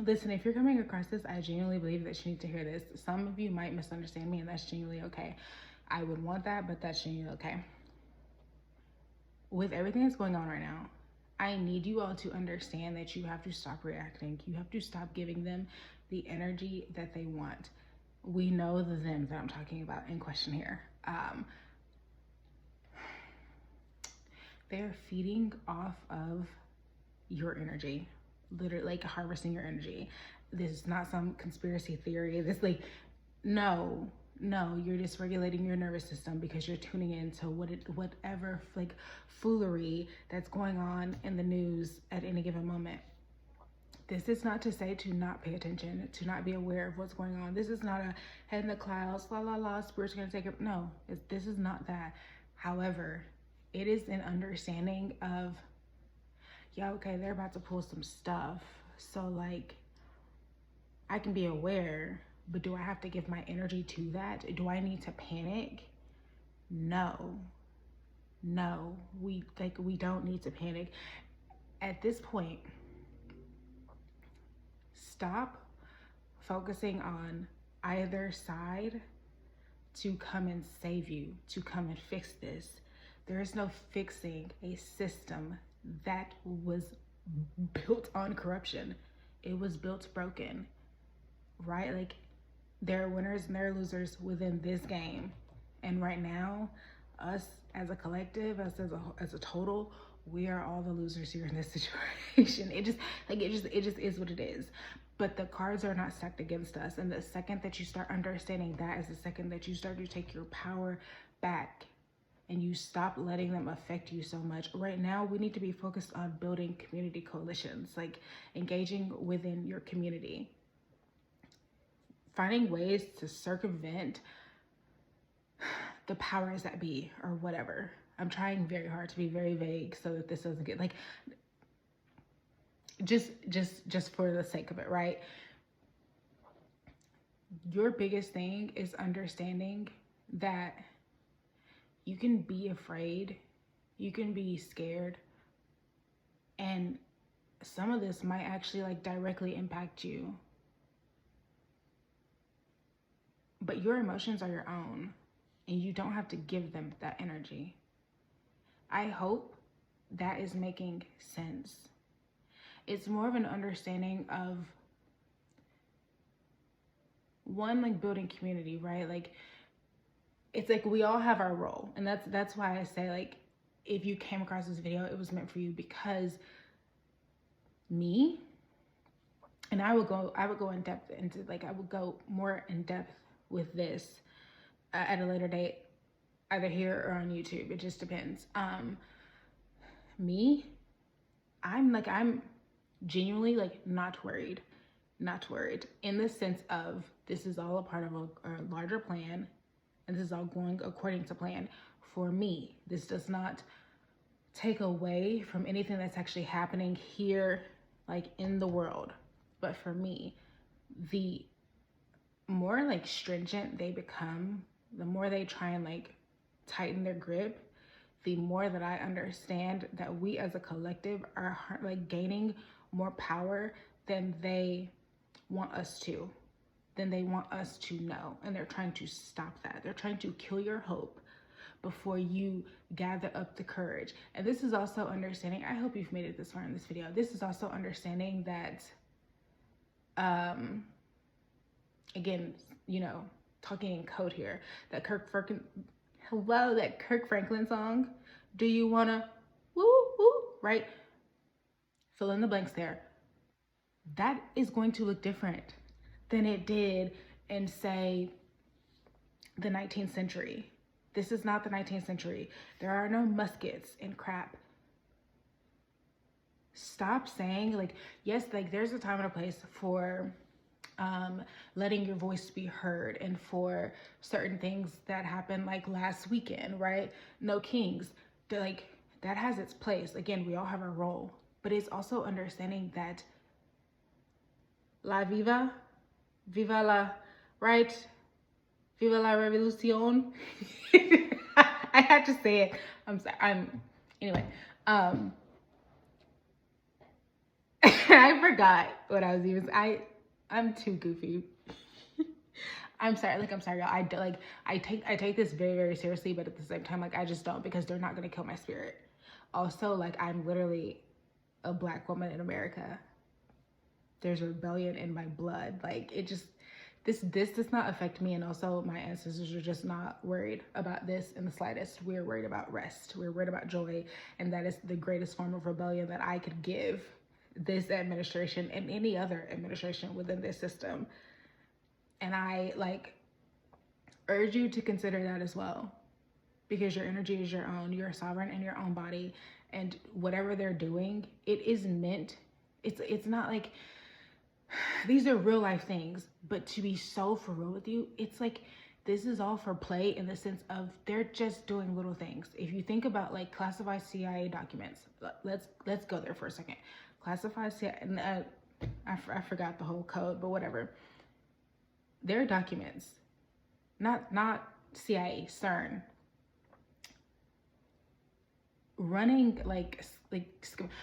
Listen, if you're coming across this, I genuinely believe that you need to hear this. Some of you might misunderstand me, and that's genuinely okay. I would want that, but that's genuinely okay. With everything that's going on right now, I need you all to understand that you have to stop reacting. You have to stop giving them the energy that they want. We know the them that I'm talking about in question here. They're feeding off of your energy, literally like harvesting your energy. This is not some conspiracy theory. This like, no, you're just regulating your nervous system because you're tuning into whatever like foolery that's going on in the news at any given moment. This is not to say to not pay attention, to not be aware of what's going on. This is not a head in the clouds, la la la, spirits are gonna take it. No, this is not that. However, it is an understanding of, yeah, okay, they're about to pull some stuff. So like, I can be aware, but do I have to give my energy to that? Do I need to panic? No, we don't need to panic. At this point, stop focusing on either side to come and save you, to come and fix this. There is no fixing a system that was built on corruption. It was built broken, right? Like, there are winners and there are losers within this game. And right now, us as a collective, us as a total, we are all the losers here in this situation. It just is what it is. But the cards are not stacked against us. And the second that you start understanding that is the second that you start to take your power back and you stop letting them affect you so much. Right now, we need to be focused on building community coalitions, like engaging within your community, finding ways to circumvent the powers that be or whatever. I'm trying very hard to be very vague so that this doesn't get like, just for the sake of it, right? Your biggest thing is understanding that you can be afraid, you can be scared, and some of this might actually like directly impact you. But your emotions are your own, and you don't have to give them that energy. I hope that is making sense. It's more of an understanding of, one, like building community, right? Like, it's like we all have our role. And that's why I say, like, if you came across this video, it was meant for you, because me, and I would go in depth into, like, I would go more in depth with this at a later date, either here or on YouTube. It just depends. Me, I'm genuinely like not worried in the sense of, this is all a part of a larger plan, and this is all going according to plan for me. This does not take away from anything that's actually happening here, like in the world. But for me, the more like stringent they become, the more they try and like tighten their grip, the more that I understand that we as a collective are like gaining more power than they want us to, know. And they're trying to stop that. They're trying to kill your hope before you gather up the courage. And this is also understanding, I hope you've made it this far in this video, this is also understanding that, again, you know, talking in code here, that Kirk Franklin song, do you wanna woo woo, right? Fill in the blanks there. That is going to look different than it did in, say, the 19th century. This is not the 19th century. There are no muskets and crap. Stop saying, like, yes, like there's a time and a place for letting your voice be heard, and for certain things that happened like last weekend, right? No Kings, like that has its place. Again, we all have our role, but it's also understanding that viva la, right? Viva la revolucion. I had to say it. I'm sorry. Anyway. I forgot what I was even. I'm too goofy. I'm sorry. Like, I'm sorry, y'all. I take this very, very seriously, but at the same time, like, I just don't, because they're not gonna kill my spirit. Also, like, I'm literally a Black woman in America. There's rebellion in my blood. Like, it just, this does not affect me. And also, my ancestors are just not worried about this in the slightest. We're worried about rest. We're worried about joy, and that is the greatest form of rebellion that I could give this administration and any other administration within this system. And I, like, urge you to consider that as well, because your energy is your own. You're sovereign in your own body, and whatever they're doing, it is meant. It's not like, these are real life things, but to be so for real with you, it's like, this is all for play, in the sense of they're just doing little things. If you think about, like, classified CIA documents, let's go there for a second. Classified CIA, and I forgot the whole code, but whatever. They're documents, not CIA, CERN, running like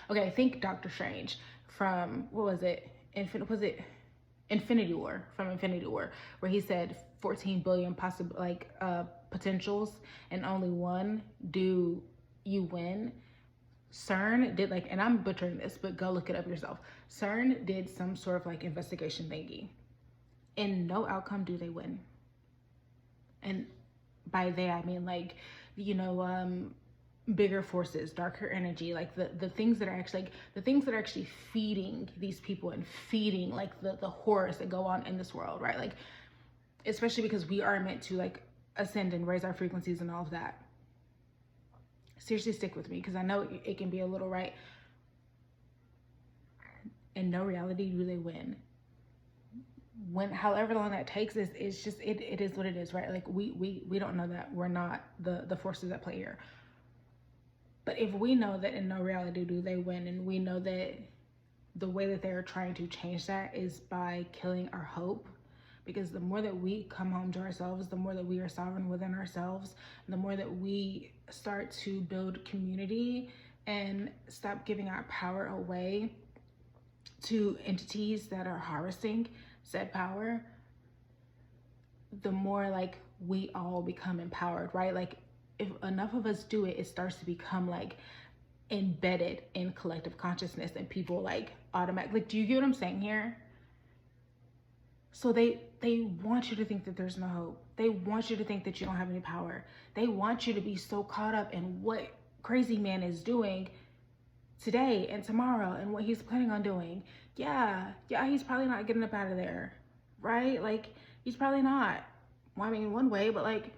okay, think Doctor Strange from, what was it, Infinity War, from Infinity War, where he said 14 billion possible, like, potentials, and only one do you win. CERN did, like, and I'm butchering this, but go look it up yourself. CERN did some sort of, like, investigation thingy. In no outcome do they win. And by they, I mean, like, bigger forces, darker energy, like the things that are actually, like, the things that are actually feeding these people and feeding, like, the horrors that go on in this world, right? Like, especially because we are meant to, like, ascend and raise our frequencies and all of that. Seriously, stick with me, because I know it can be a little, right? In no reality do they win. When, however long that takes, it's just, it is what it is, right? Like, we don't know that. We're not the forces at play here. But if we know that in no reality do they win, and we know that the way that they're trying to change that is by killing our hope, because the more that we come home to ourselves, the more that we are sovereign within ourselves, the more that we start to build community and stop giving our power away to entities that are harvesting said power, the more, like, we all become empowered, right? Like, if enough of us do it, it starts to become, like, embedded in collective consciousness, and people, like, automatically, like, do you get what I'm saying here? So they want you to think that there's no hope. They want you to think that you don't have any power. They want you to be so caught up in what crazy man is doing today and tomorrow, and what he's planning on doing. Yeah, he's probably not getting up out of there, right? Like, he's probably not. Well, I mean, one way, but like,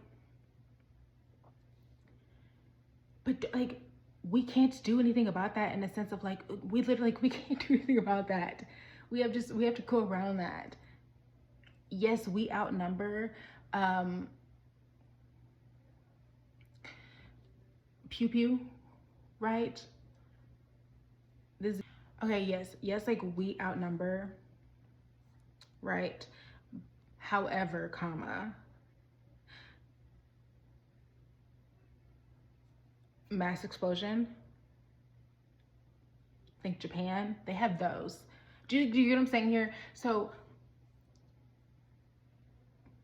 we can't do anything about that, in the sense of, like, we literally, like, we can't do anything about that. We have to go around that. Yes, we outnumber. Pew pew, right? This, okay, yes, like, we outnumber, right? However, comma, mass explosion, think Japan, they have those. Do you get what I'm saying here? So,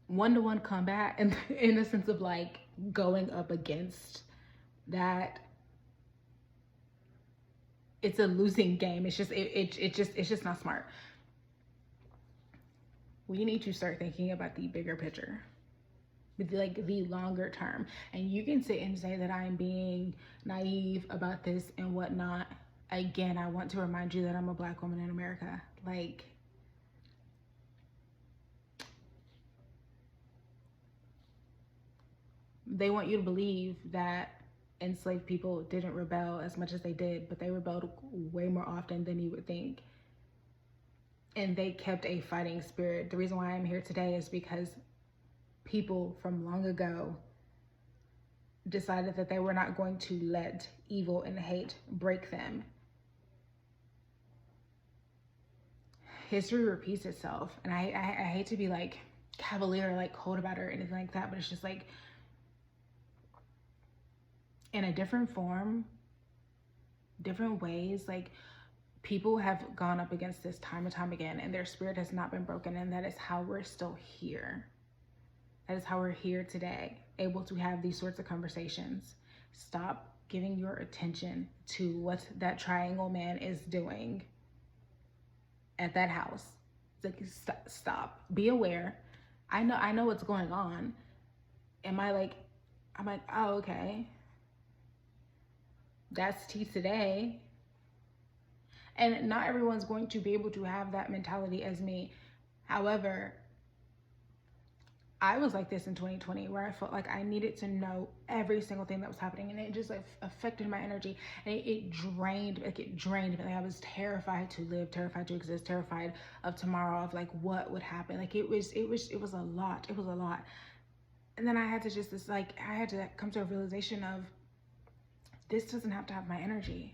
one-to-one combat, in the sense of, like, going up against that, it's a losing game. It's just, it's just not smart. We need to start thinking about the bigger picture, like, the longer term. And you can sit and say that I'm being naive about this and whatnot. Again, I want to remind you that I'm a Black woman in America. Like, they want you to believe that enslaved people didn't rebel as much as they did, but they rebelled way more often than you would think. And they kept a fighting spirit. The reason why I'm here today is because people from long ago decided that they were not going to let evil and hate break them. History repeats itself. And I hate to be, like, cavalier, like, cold about it or anything like that, but it's just, like, in a different form, different ways, like, People have gone up against this time and time again, and their spirit has not been broken, and that is how we're still here. That is how we're here today, able to have these sorts of conversations. Stop giving your attention to what that triangle man is doing at that house. Like, stop. Be aware. I know what's going on. I'm like, oh, okay. That's tea today. And not everyone's going to be able to have that mentality as me. However, I was like this in 2020, where I felt like I needed to know every single thing that was happening, and it just like affected my energy, and it drained me. Like I was terrified to live, terrified to exist, terrified of tomorrow, of like what would happen. Like it was a lot. It was a lot. And then I had to I had to come to a realization of, this doesn't have to have my energy.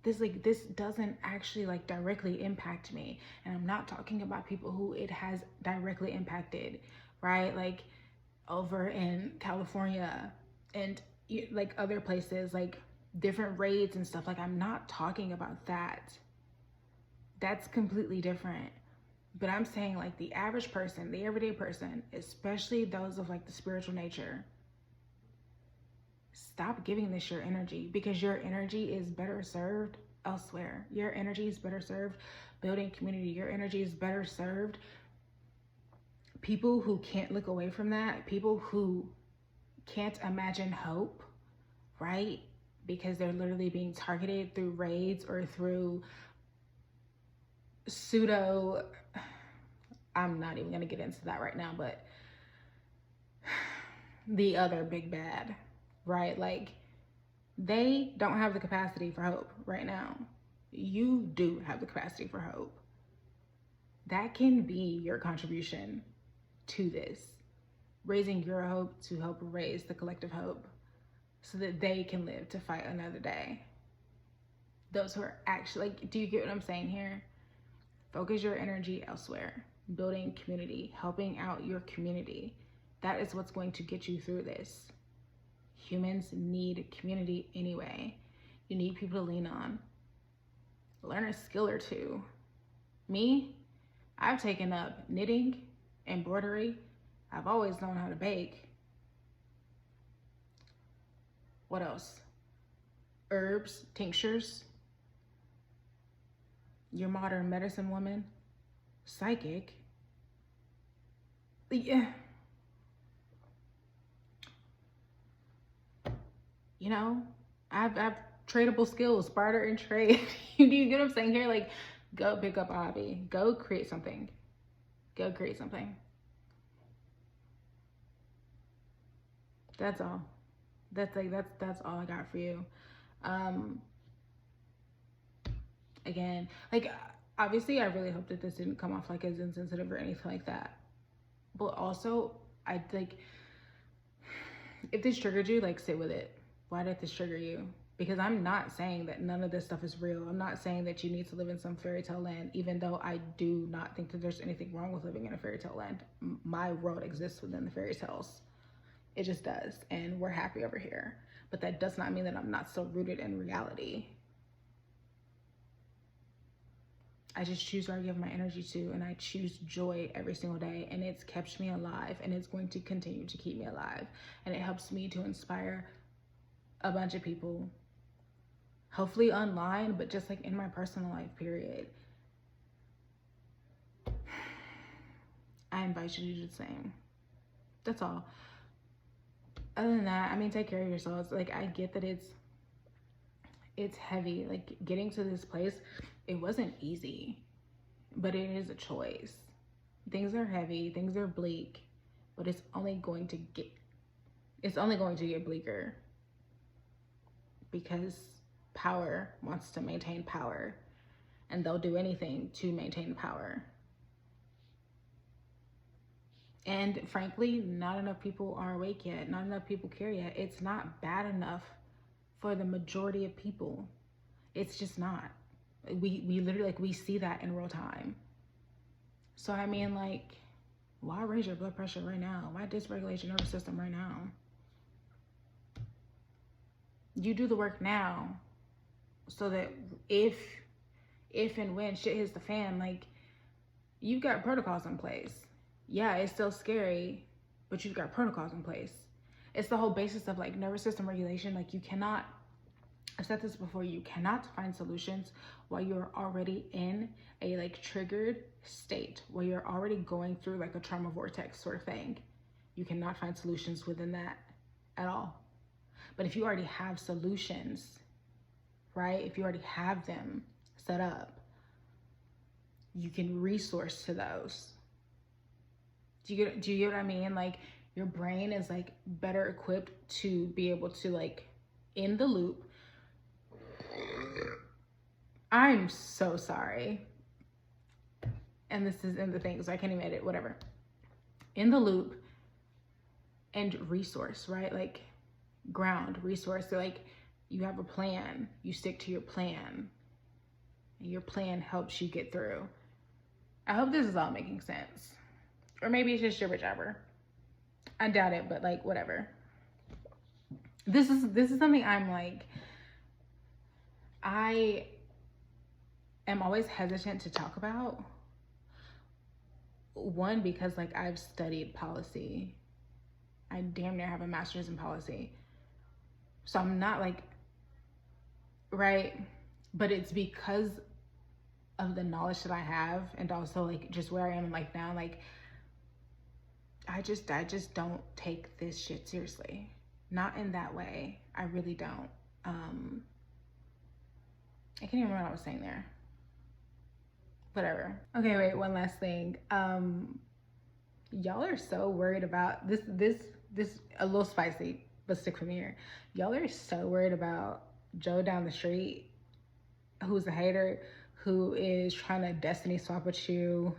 This doesn't actually like directly impact me. And I'm not talking about people who it has directly impacted, right? Like over in California and like other places, like different raids and stuff. Like, I'm not talking about that. That's completely different. But I'm saying like the average person, the everyday person, especially those of like the spiritual nature, stop giving this your energy, because your energy is better served elsewhere. Your energy is better served building community. Your energy is better served people who can't look away from that, people who can't imagine hope, right? Because they're literally being targeted through raids or through pseudo, I'm not even going to get into that right now, but the other big bad, right? Like, they don't have the capacity for hope right now. You do have the capacity for hope. That can be your contribution to this, raising your hope to help raise the collective hope so that they can live to fight another day. Those who are actually, like, do you get what I'm saying here? Focus your energy elsewhere, building community, helping out your community. That is what's going to get you through this. Humans need community anyway. You need people to lean on. Learn a skill or two. Me, I've taken up knitting, embroidery. I've always known how to bake. What else? Herbs, tinctures. Your modern medicine woman, psychic. Yeah. You know, I've tradable skills, barter and trade. You get what I'm saying here? Like, go pick up a hobby. Go create something. Go create something. That's all. That's all I got for you. Again, like, obviously I really hope that this didn't come off like as insensitive or anything like that. But also, I like, if this triggered you, like, sit with it. Why did this trigger you? Because I'm not saying that none of this stuff is real. I'm not saying that you need to live in some fairy tale land, even though I do not think that there's anything wrong with living in a fairy tale land. My world exists within the fairy tales. It just does. And we're happy over here. But that does not mean that I'm not still rooted in reality. I just choose where I give my energy to, and I choose joy every single day, and it's kept me alive, and it's going to continue to keep me alive, and it helps me to inspire a bunch of people, hopefully online, but just like in my personal life, period. I invite you to do the same. That's all. Other than that, I mean, take care of yourselves. Like, I get that it's heavy. Like, getting to this place, it wasn't easy, but it is a choice. Things are heavy, things are bleak, but it's only going to get bleaker, because power wants to maintain power, and they'll do anything to maintain power. And frankly, not enough people are awake yet. Not enough people care yet. It's not bad enough for the majority of people. It's just not. We literally, like, we see that in real time. So I mean, like, why raise your blood pressure right now? Why dysregulate your nervous system right now? You do the work now, so that if if and when shit hits the fan, like, you've got protocols in place. Yeah, it's still scary, but you've got protocols in place. It's the whole basis of like nervous system regulation. Like, you cannot, I've said this before, you cannot find solutions while you're already in a like triggered state, where you're already going through like a trauma vortex sort of thing. You cannot find solutions within that at all. But if you already have solutions, right? If you already have them set up, you can resource to those. Do you get what I mean? Like, your brain is like better equipped to be able to like, in the loop. I'm so sorry. And this is in the thing, so I can't even edit, whatever. In the loop and resource, right? Like, ground, resource. So like, you have a plan, you stick to your plan, and your plan helps you get through. I hope this is all making sense. Or maybe it's just jibber jabber. I doubt it, but like, whatever. This is something I'm like, I am always hesitant to talk about. One, because like, I've studied policy. I damn near have a master's in policy. So I'm not like, right? But it's because of the knowledge that I have, and also like just where I am in life now. Like, I just don't take this shit seriously. Not in that way. I really don't. I can't even remember what I was saying there. Whatever. Okay, wait, one last thing. Y'all are so worried about this a little spicy, but stick with me here. Y'all are so worried about Joe down the street, who's a hater, who is trying to destiny swap with you.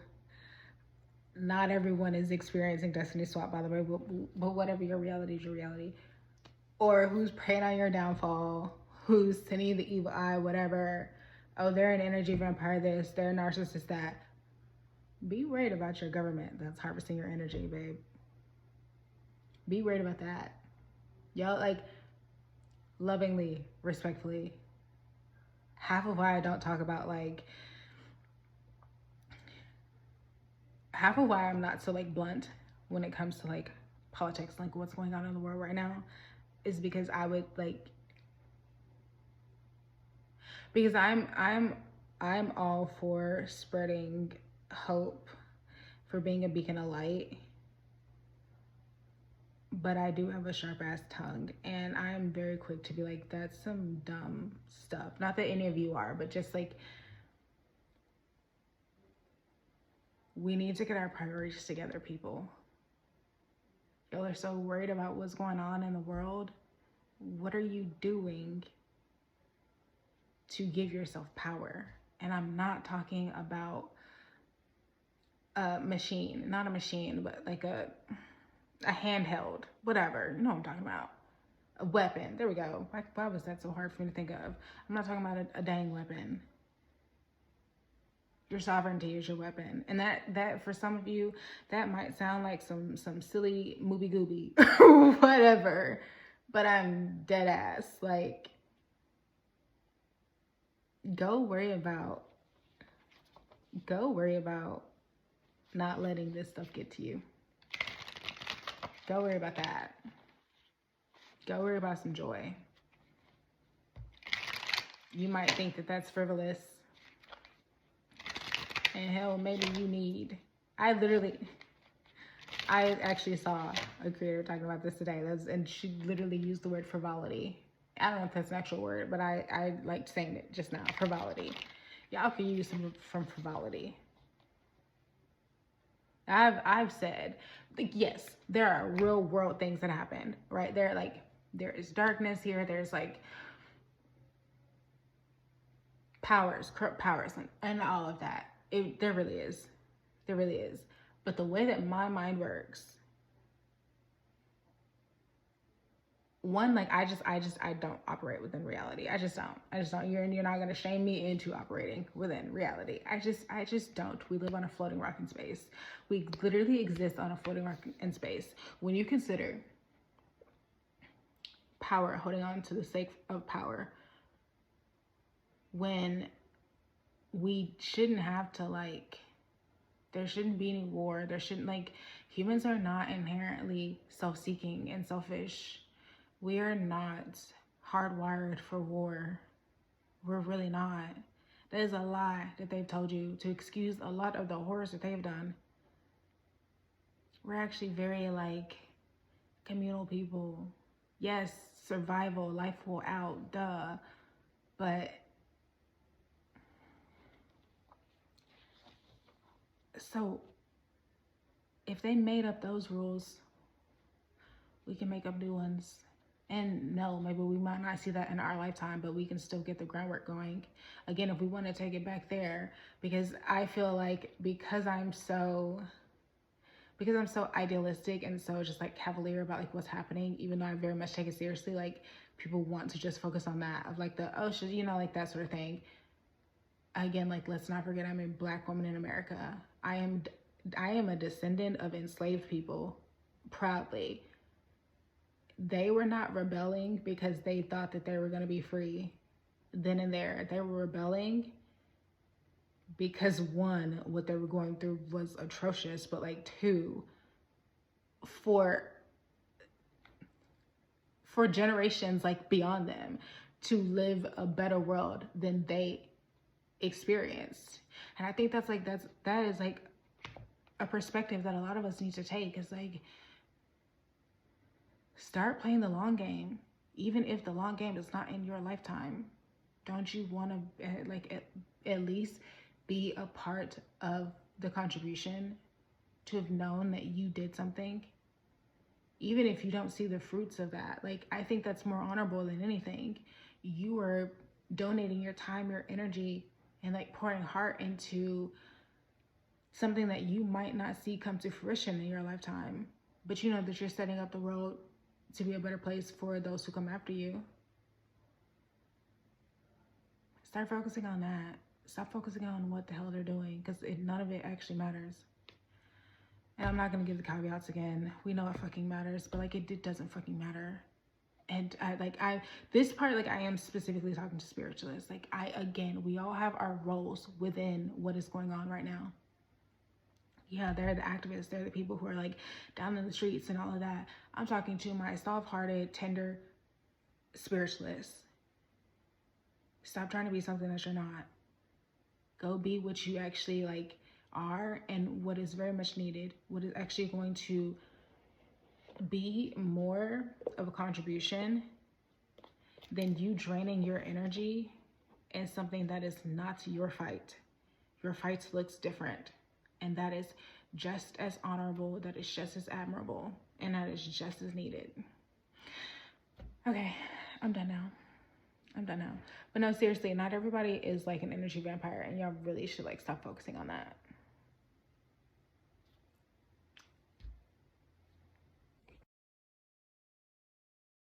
Not everyone is experiencing destiny swap, by the way, but whatever, your reality is your reality. Or who's preying on your downfall, who's sending the evil eye, whatever. Oh, they're an energy vampire this, they're a narcissist that. Be worried about your government that's harvesting your energy, babe. Be worried about that. Y'all, like, lovingly, respectfully. Half of why I don't talk about, like, half of why I'm not so like blunt when it comes to like politics, like what's going on in the world right now, is because I would like, because I'm all for spreading hope, for being a beacon of light, but I do have a sharp ass tongue, and I'm very quick to be like, that's some dumb stuff. Not that any of you are, but just like, we need to get our priorities together, people. Y'all are so worried about what's going on in the world. What are you doing to give yourself power? And I'm not talking about a machine, not a machine, but like a handheld, whatever. You know what I'm talking about. A weapon. There we go. Why was that so hard for me to think of? I'm not talking about a dang weapon. Your sovereignty is your weapon. And that for some of you, that might sound like some silly movie gooby, whatever. But I'm dead ass. Like, go worry about not letting this stuff get to you. Go worry about that. Go worry about some joy. You might think that that's frivolous. And hell, maybe you need. I actually saw a creator talking about this today. And she literally used the word frivolity. I don't know if that's an actual word, but I liked saying it just now. Frivolity. Y'all can use some from frivolity. I've said, like, yes, there are real world things that happen, right? There is darkness here. There's like powers, corrupt powers, and all of that. There really is. There really is. But the way that my mind works, one, like, I don't operate within reality. I just don't. You're not going to shame me into operating within reality. I just don't. We live on a floating rock in space. We literally exist on a floating rock in space. When you consider power, holding on to the sake of power, when we shouldn't have to, like, there shouldn't be any war. There shouldn't, like, humans are not inherently self-seeking and selfish. We are not hardwired for war. We're really not. That is a lie that they've told you to excuse a lot of the horrors that they've done. We're actually very, like, communal people. Yes, survival, life will out, duh. But so if they made up those rules, we can make up new ones. And no, maybe we might not see that in our lifetime, but we can still get the groundwork going. Again, if we want to take it back there, because I feel like because I'm so idealistic and so just like cavalier about like what's happening, even though I very much take it seriously, like people want to just focus on that of like the, oh shit, you know, like that sort of thing. Again, like, let's not forget I'm a Black woman in America. I am a descendant of enslaved people, proudly. They were not rebelling because they thought that they were going to be free then and there. They were rebelling because, one, what they were going through was atrocious, but like, two, for generations like beyond them to live a better world than they experienced. And I think that is like a perspective that a lot of us need to take, is like, start playing the long game, even if the long game is not in your lifetime. Don't you want to like at least be a part of the contribution, to have known that you did something, even if you don't see the fruits of that? Like, I think that's more honorable than anything. You are donating your time, your energy, and like pouring heart into something that you might not see come to fruition in your lifetime, but you know that you're setting up the road to be a better place for those who come after you. Start focusing on that. Stop focusing on what the hell they're doing, because none of it actually matters. And I'm not going to give the caveats again. We know it fucking matters, but like it doesn't fucking matter. And this part, like, I am specifically talking to spiritualists. Like, again, we all have our roles within what is going on right now. Yeah, they're the activists. They're the people who are like down in the streets and all of that. I'm talking to my soft-hearted, tender spiritualists. Stop trying to be something that you're not. Go be what you actually like are, and what is very much needed, what is actually going to be more of a contribution than you draining your energy in something that is not your fight. Your fight looks different, and that is just as honorable, that is just as admirable, and that is just as needed. Okay, I'm done now. But no, seriously, not everybody is like an energy vampire, and y'all really should like stop focusing on that.